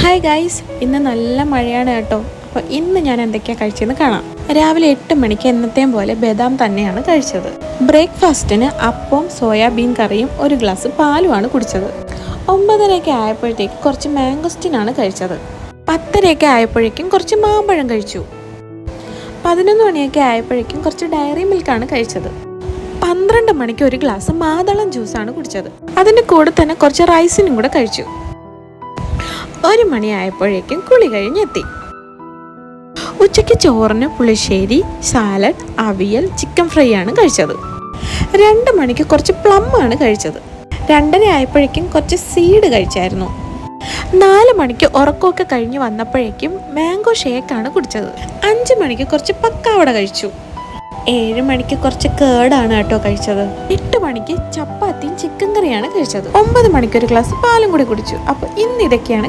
Hi guys, ഇന്ന് നല്ല മഴയാണ് കേട്ടോ. അപ്പോൾ ഇന്ന് ഞാൻ എന്തൊക്കെയാണ് കഴിച്ചതെന്ന് കാണാം. രാവിലെ 8 മണിക്ക് എന്നത്തെയും പോലെ ബദാം തന്നെയാണ് കഴിച്ചത്. ബ്രേക്ക്ഫാസ്റ്റിന് അപ്പവും സോയാബീൻ കറിയും ഒരു ഗ്ലാസ് പാലുമാണ് കുടിച്ചത്. 9:30 ആയപ്പോഴത്തേക്ക് കുറച്ച് മാംഗോസ്റ്റിനാണ് കഴിച്ചത്. 10:30 ആയപ്പോഴേക്കും കുറച്ച് മാമ്പഴം കഴിച്ചു. 11 മണിയൊക്കെ ആയപ്പോഴേക്കും കുറച്ച് ഡയറി മിൽക്കാണ് കഴിച്ചത്. 12 മണിക്ക് ഒരു ഗ്ലാസ് മാതളം ജ്യൂസാണ് കുടിച്ചത്. അതിൻ്റെ കൂടെ തന്നെ കുറച്ച് റൈസിനും കൂടെ കഴിച്ചു. 1 മണിയായപ്പോഴേക്കും കുളി കഴിഞ്ഞെത്തി. ഉച്ചയ്ക്ക് ചോറിന് പുളിശ്ശേരി, സാലഡ്, അവിയൽ, ചിക്കൻ ഫ്രൈ ആണ് കഴിച്ചത്. 2 മണിക്ക് കുറച്ച് പ്ലം ആണ് കഴിച്ചത്. 2:30 ആയപ്പോഴേക്കും കുറച്ച് സീഡ് കഴിച്ചായിരുന്നു. 4 മണിക്ക് ഉറക്കമൊക്കെ കഴിഞ്ഞ് വന്നപ്പോഴേക്കും മാംഗോ ഷേക്കാണ് കുടിച്ചത്. 5 മണിക്ക് കുറച്ച് പക്കാവട കഴിച്ചു. 7 മണിക്ക് കുറച്ച് കേടാണ് കേട്ടോ കഴിച്ചത്. 8 മണിക്ക് ചപ്പാത്തിയും ചിക്കൻ കറിയാണ് കഴിച്ചത്. 9 മണിക്ക് ഒരു ഗ്ലാസ് പാലും കൂടി കുടിച്ചു. അപ്പോൾ ഇന്ന് ഇതൊക്കെയാണ്